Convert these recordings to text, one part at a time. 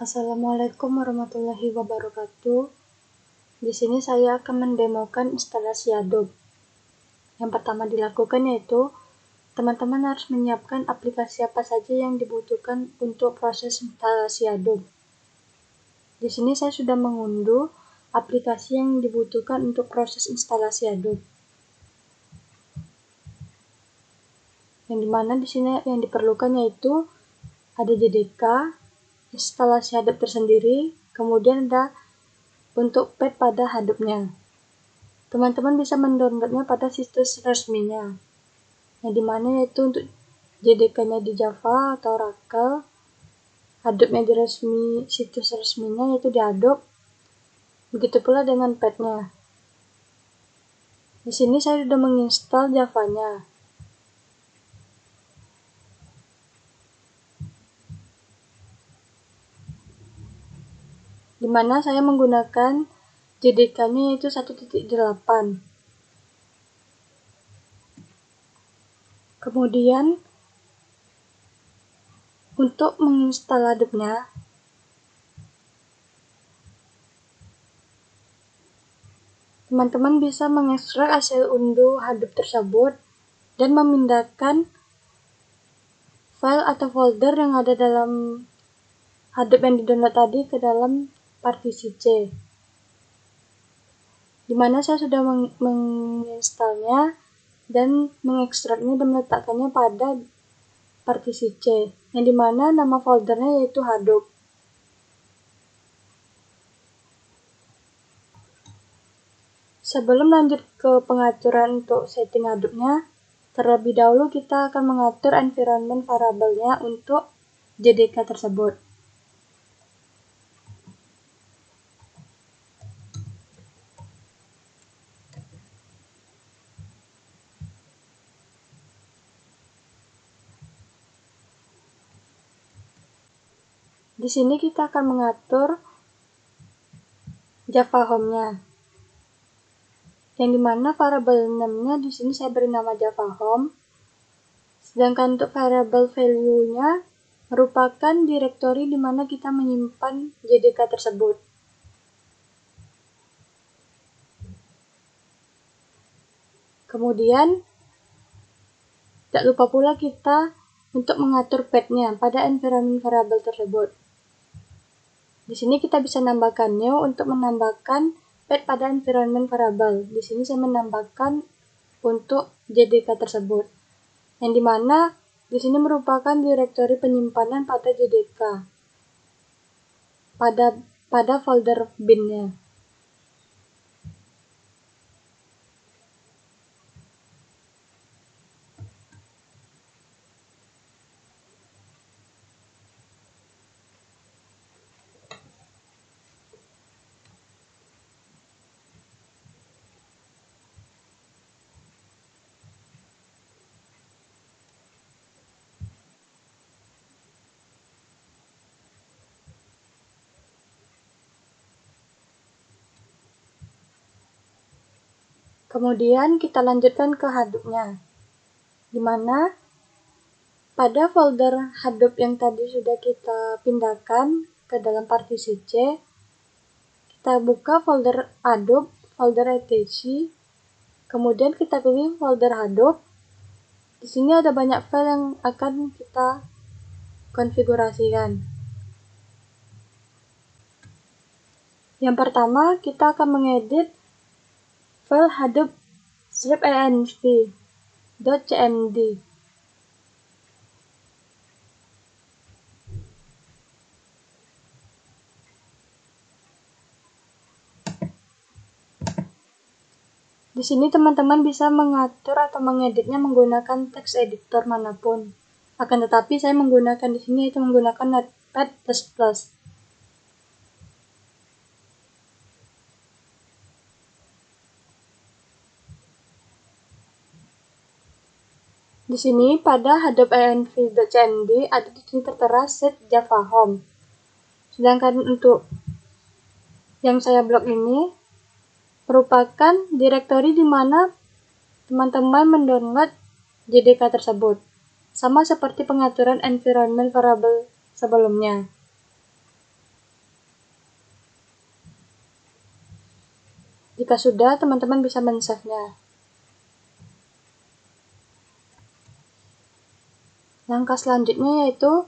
Assalamualaikum warahmatullahi wabarakatuh. Di sini saya akan mendemokan instalasi Adobe. Yang pertama dilakukan yaitu teman-teman harus menyiapkan aplikasi apa saja yang dibutuhkan untuk proses instalasi Adobe. Di sini saya sudah mengunduh aplikasi yang dibutuhkan untuk proses instalasi Adobe. Yang dimana di sini yang diperlukan yaitu ada JDK, instalasi Adobe tersendiri, kemudian ada untuk pad pada Adobe-nya. Teman-teman bisa mendownloadnya pada situs resminya, yang dimana yaitu untuk JDK-nya di Java atau Oracle, Adobe-nya di situs resminya yaitu di Adobe. Begitu pula dengan pad-nya. Di sini saya sudah menginstal Java-nya. Dimana saya menggunakan JDK-nya yaitu 1.8. Kemudian untuk menginstal Adobe-nya, teman-teman bisa mengekstrak hasil unduh Adobe tersebut dan memindahkan file atau folder yang ada dalam Adobe yang di-download tadi ke dalam partisi C. Dimana saya sudah menginstalnya dan mengekstraknya dan meletakkannya pada partisi C, yang dimana nama foldernya yaitu Adobe. Sebelum lanjut ke pengaturan untuk setting Adobe-nya, terlebih dahulu kita akan mengatur environment variable-nya untuk JDK tersebut. Di sini kita akan mengatur Java Home-nya, yang dimana variable name-nya di sini saya beri nama Java Home, sedangkan untuk variable value-nya merupakan direktori di mana kita menyimpan JDK tersebut. Kemudian tidak lupa pula kita untuk mengatur pad-nya pada environment variable tersebut. Di sini kita bisa menambahkan new untuk menambahkan pad pada environment variable. Di sini saya menambahkan untuk JDK tersebut, yang dimana di sini merupakan direktori penyimpanan pada JDK pada folder bin-nya. Kemudian kita lanjutkan ke Adobe-nya, dimana pada folder Adobe yang tadi sudah kita pindahkan ke dalam partisi C, kita buka folder Adobe, folder etc. Kemudian kita pilih folder Adobe. Di sini ada banyak file yang akan kita konfigurasikan. Yang pertama, kita akan mengedit file Adobe .cmd. Di sini teman-teman bisa mengatur atau mengeditnya menggunakan text editor manapun. Akan tetapi saya menggunakan di sini yaitu menggunakan Notepad++. Di sini pada Adobe .cmd ada di sini tertera set Java Home. Sedangkan untuk yang saya blok ini merupakan direktori di mana teman-teman mendownload JDK tersebut, sama seperti pengaturan environment variable sebelumnya. Jika sudah, teman-teman bisa men-save-nya. Langkah selanjutnya yaitu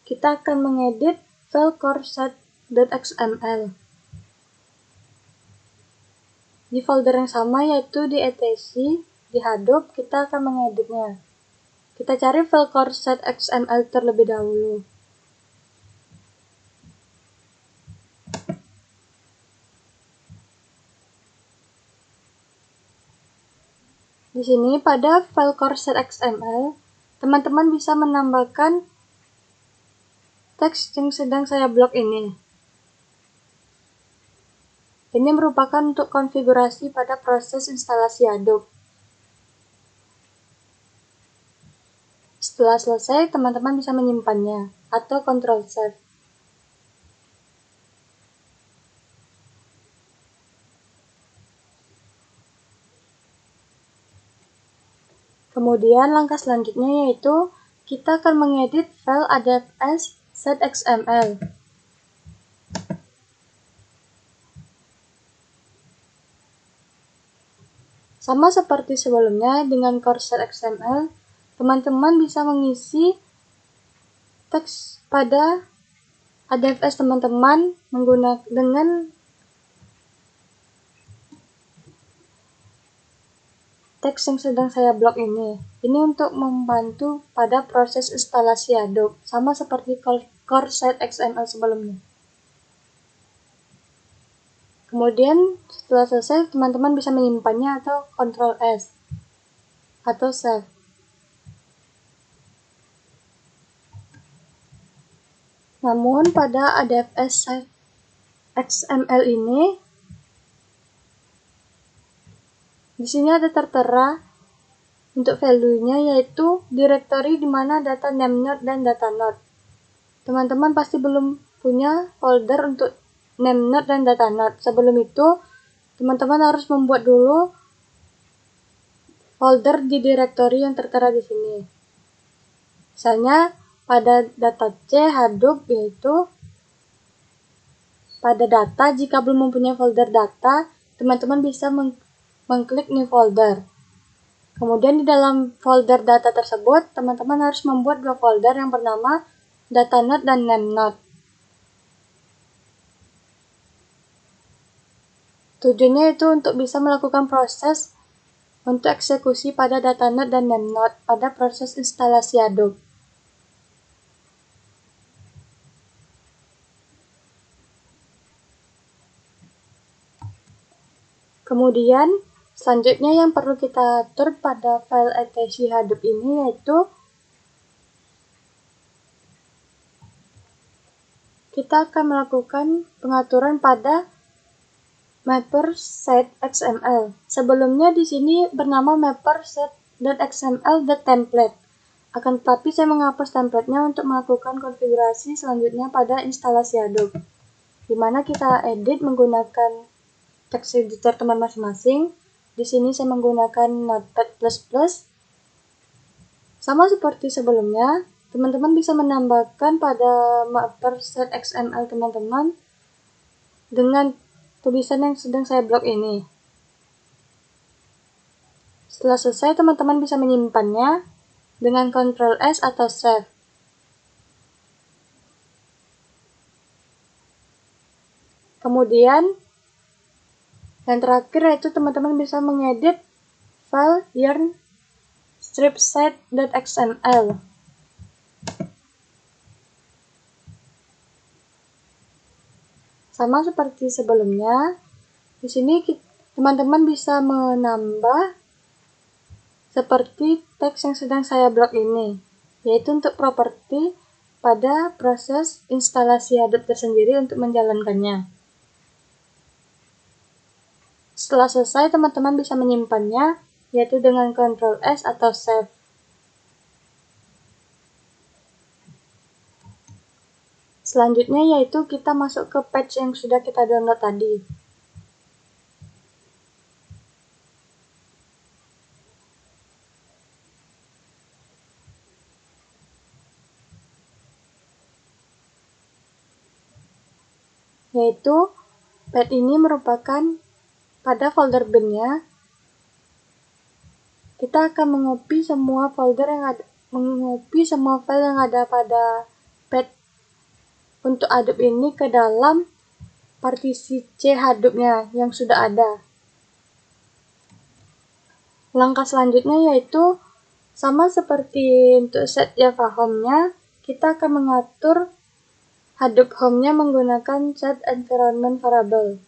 kita akan mengedit file courseset.xml. Di folder yang sama yaitu di etc, di Hadoop, kita akan mengeditnya. Kita cari file courseset.xml terlebih dahulu. Di sini pada file courseset.xml, teman-teman bisa menambahkan teks yang sedang saya blok ini. Ini merupakan untuk konfigurasi pada proses instalasi Hadoop. Setelah selesai, teman-teman bisa menyimpannya atau Ctrl Save. Kemudian langkah selanjutnya yaitu kita akan mengedit file adfs.xml. Sama seperti sebelumnya dengan courseset.xml, teman-teman bisa mengisi teks pada adfs teman-teman dengan teks yang sedang saya blok ini. Ini untuk membantu pada proses instalasi Hadoop, sama seperti courseset.xml sebelumnya. Kemudian setelah selesai, teman-teman bisa menyimpannya atau Ctrl S atau save. Namun pada adfs.xml ini, di sini ada tertera untuk value-nya yaitu directory di mana data namenode dan datanode. Teman-teman pasti belum punya folder untuk namenode dan datanode. Sebelum itu, teman-teman harus membuat dulu folder di directory yang tertera di sini. Misalnya pada data C Hadoop yaitu pada data, jika belum mempunyai folder data, teman-teman bisa mengklik new folder. Kemudian di dalam folder data tersebut, teman-teman harus membuat dua folder yang bernama datanode dan namenode. Tujuannya itu untuk bisa melakukan proses untuk eksekusi pada datanode dan namenode pada proses instalasi Hadoop. Kemudian, selanjutnya yang perlu kita atur pada file etc Hadoop ini yaitu kita akan melakukan pengaturan pada mapper set.xml. Sebelumnya di sini bernama mapper set.xml.template. Akan tetapi saya menghapus template-nya untuk melakukan konfigurasi selanjutnya pada instalasi Hadoop, di mana kita edit menggunakan text editor teman masing-masing. Di sini saya menggunakan Notepad++. Sama seperti sebelumnya, teman-teman bisa menambahkan pada mapper set.xml teman-teman dengan tulisan yang sedang saya blok ini. Setelah selesai, teman-teman bisa menyimpannya dengan Ctrl S atau save. Kemudian yang terakhir yaitu teman-teman bisa mengedit file yarn stripset.xml. Sama seperti sebelumnya, di sini teman-teman bisa menambah seperti teks yang sedang saya blok ini, yaitu untuk properti pada proses instalasi Hadoop tersendiri untuk menjalankannya. Setelah selesai, teman-teman bisa menyimpannya, yaitu dengan Ctrl S atau save. Selanjutnya yaitu kita masuk ke patch yang sudah kita download tadi. Yaitu patch ini merupakan pada folder bin-nya, kita akan mengopi semua file yang ada pada pet untuk Hadoop ini ke dalam partisi C Hadoop-nya yang sudah ada. Langkah selanjutnya yaitu sama seperti untuk set Java Home-nya, kita akan mengatur Hadoop Home-nya menggunakan set environment variable.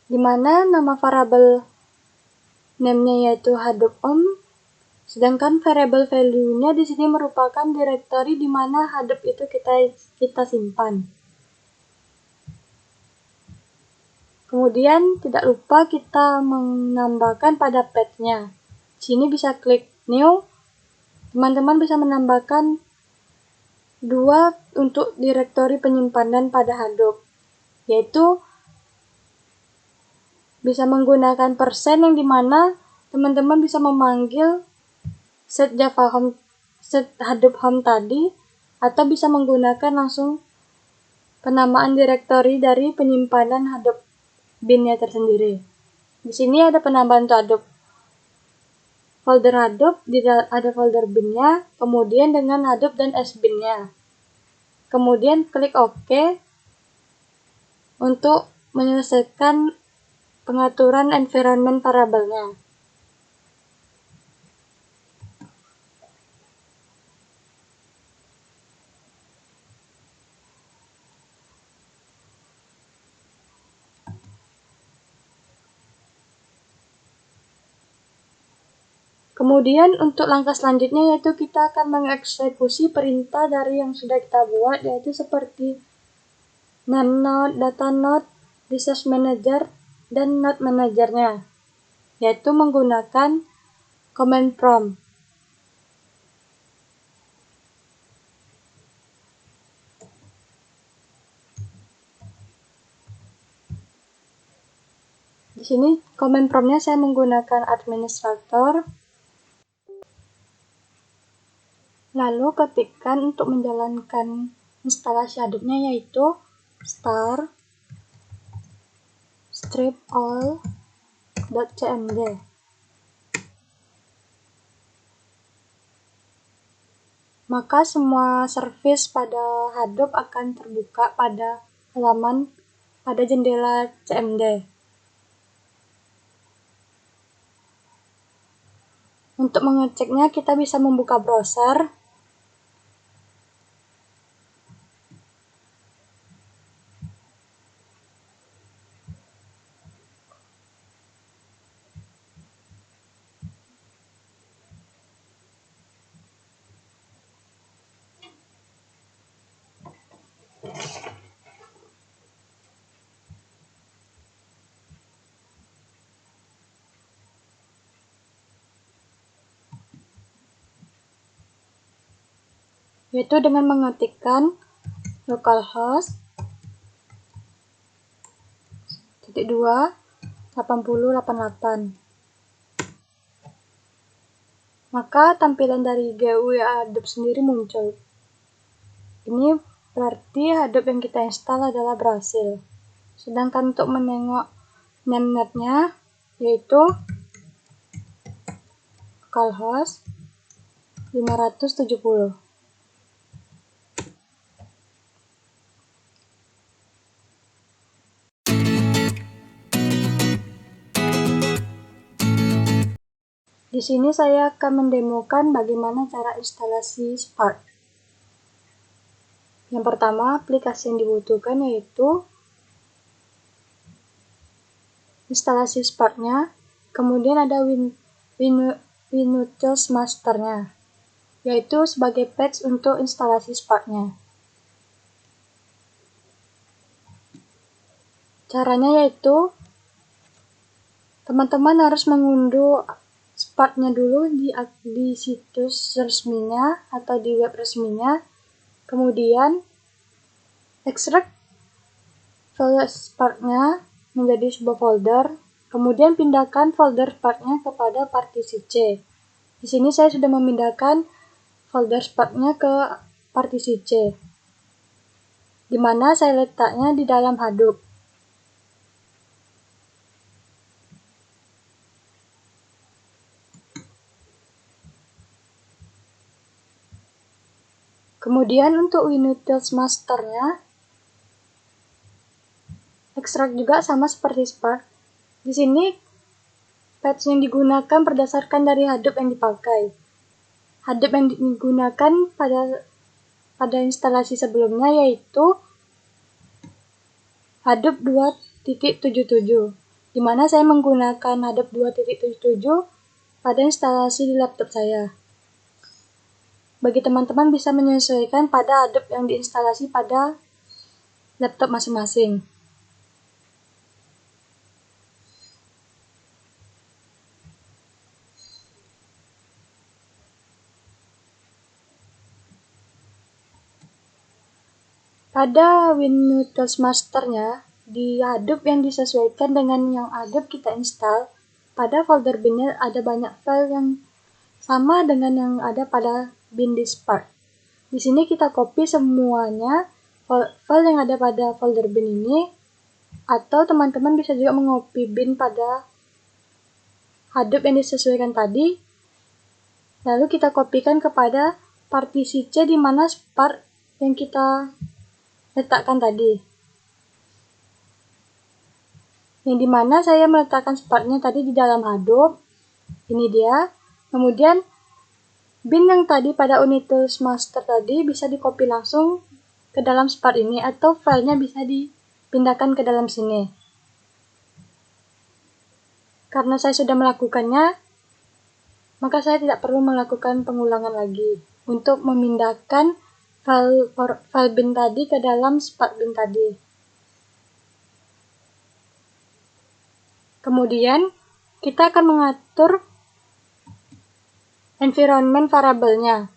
Di mana nama variable name-nya yaitu Hadoop Home, sedangkan variable value-nya di sini merupakan directory di mana Hadoop itu kita simpan. Kemudian tidak lupa kita menambahkan pada path-nya. Di sini bisa klik new. Teman-teman bisa menambahkan 2 untuk directory penyimpanan pada Hadoop, yaitu bisa menggunakan persen yang dimana teman-teman bisa memanggil set Hadoop Home tadi, atau bisa menggunakan langsung penamaan directory dari penyimpanan Hadoop bin-nya tersendiri. Di sini ada penambahan untuk Hadoop. Folder Hadoop, ada folder bin-nya, kemudian dengan Hadoop dan S-bin-nya. Kemudian klik OK untuk menyelesaikan pengaturan environment variable-nya. Kemudian untuk langkah selanjutnya yaitu kita akan mengeksekusi perintah dari yang sudah kita buat, yaitu seperti name node, data node, resource manager, dan node manager-nya, yaitu menggunakan command prompt. Di sini command prompt-nya saya menggunakan administrator. Lalu ketikkan untuk menjalankan instalasi Hadoop-nya yaitu star strip all.cmd. Maka semua service pada Hadoop akan terbuka pada jendela CMD. Untuk mengeceknya kita bisa membuka browser. Yaitu dengan mengetikkan localhost /2/8088. Maka tampilan dari GUI Hadoop sendiri muncul. Ini berarti Hadoop yang kita install adalah berhasil. Sedangkan untuk menengok namenya yaitu localhost 570. Di sini saya akan mendemokan bagaimana cara instalasi Spark. Yang pertama, aplikasi yang dibutuhkan yaitu instalasi Spark-nya, kemudian ada WinUtils Master-nya, yaitu sebagai patch untuk instalasi Spark-nya. Caranya yaitu teman-teman harus mengunduh Spark-nya dulu di situs resminya atau di web resminya, kemudian ekstrak file Spark-nya menjadi sebuah folder, kemudian pindahkan folder Spark-nya kepada partisi C. Di sini saya sudah memindahkan folder Spark-nya ke partisi C, di mana saya letaknya di dalam Hadoop. Kemudian untuk WinUtils masternya, ekstrak juga sama seperti Spark. Di sini patch yang digunakan berdasarkan dari Hadoop yang dipakai. Hadoop yang digunakan pada instalasi sebelumnya yaitu Hadoop 2.77, di mana saya menggunakan Hadoop 2.77 pada instalasi di laptop saya. Bagi teman-teman bisa menyesuaikan pada Hadoop yang diinstalasi pada laptop masing-masing. Pada WinUtils masternya, di Hadoop yang disesuaikan dengan yang Hadoop kita install, pada folder bin-nya ada banyak file yang sama dengan yang ada pada bin di Spark. Di sini kita copy semuanya file yang ada pada folder bin ini, atau teman-teman bisa juga mengcopy bin pada Hadoop yang disesuaikan tadi, lalu kita kopikan kepada partisi C di mana Spark yang kita letakkan tadi. Yang dimana saya meletakkan Spark-nya tadi di dalam Hadoop. Ini dia. Kemudian bin yang tadi pada WinUtils master tadi bisa di-copy langsung ke dalam Spark ini, atau filenya bisa dipindahkan ke dalam sini. Karena saya sudah melakukannya, maka saya tidak perlu melakukan pengulangan lagi untuk memindahkan file bin tadi ke dalam Spark bin tadi. Kemudian kita akan mengatur environment variable-nya.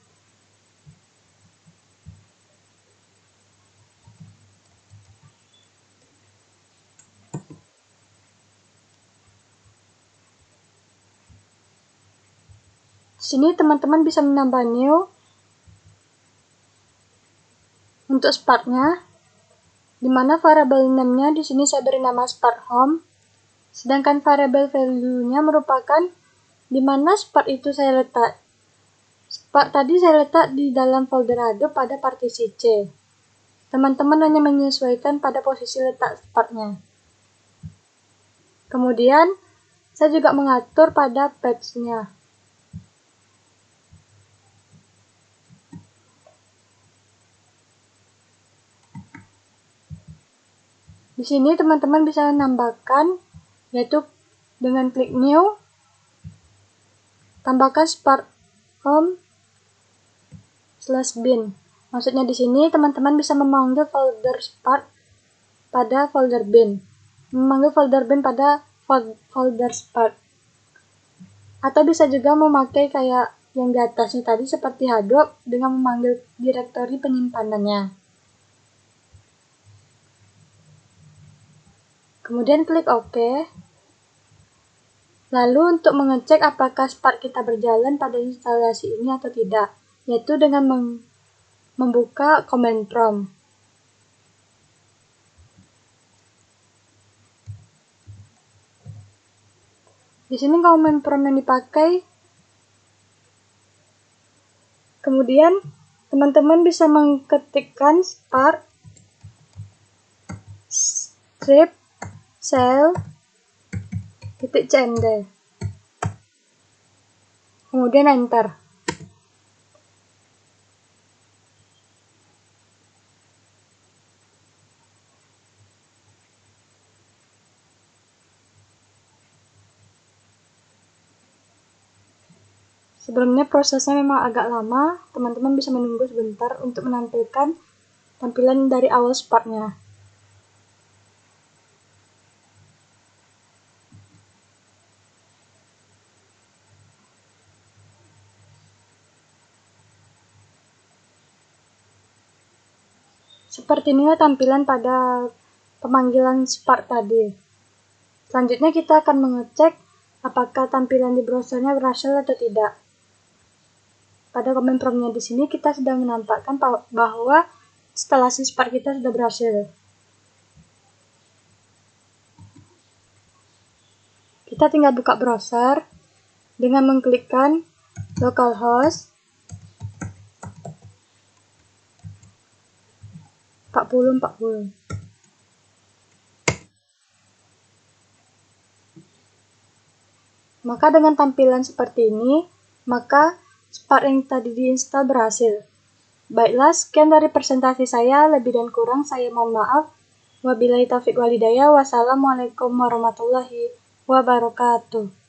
Di sini teman-teman bisa menambah new untuk Spark-nya, di mana variable name-nya di sini saya beri nama Spark Home, sedangkan variable value-nya merupakan di mana Spark itu saya letak. Spark tadi saya letak di dalam folder Hadoop pada partisi C. Teman-teman hanya menyesuaikan pada posisi letak Spark-nya. Kemudian, saya juga mengatur pada patch-nya. Di sini teman-teman bisa menambahkan, yaitu dengan klik new, tambahkan Spark Home /bin. Maksudnya di sini teman-teman bisa memanggil folder Spark pada folder bin, memanggil folder bin pada folder Spark. Atau bisa juga memakai kayak yang di atasnya tadi seperti Hadoop dengan memanggil direktori penyimpanannya. Kemudian klik OK. Lalu untuk mengecek apakah Spark kita berjalan pada instalasi ini atau tidak, yaitu dengan membuka command prompt. Di sini command prompt yang dipakai. Kemudian teman-teman bisa mengetikkan Spark strip cell .cmd, kemudian enter. Sebelumnya prosesnya memang agak lama, teman-teman bisa menunggu sebentar untuk menampilkan tampilan dari awal Spark-nya. Seperti inilah tampilan pada pemanggilan Spark tadi. Selanjutnya kita akan mengecek apakah tampilan di browsernya berhasil atau tidak. pada komen promnya di sini kita sudah menampakkan bahwa instalasi Spark kita sudah berhasil. Kita tinggal buka browser dengan mengklikkan localhost 4040. Maka dengan tampilan seperti ini, maka Spark yang tadi diinstal berhasil. Baiklah, sekian dari presentasi saya. Lebih dan kurang saya mohon maaf. Wabillahi taufiq walhidayah. Wassalamualaikum warahmatullahi wabarakatuh.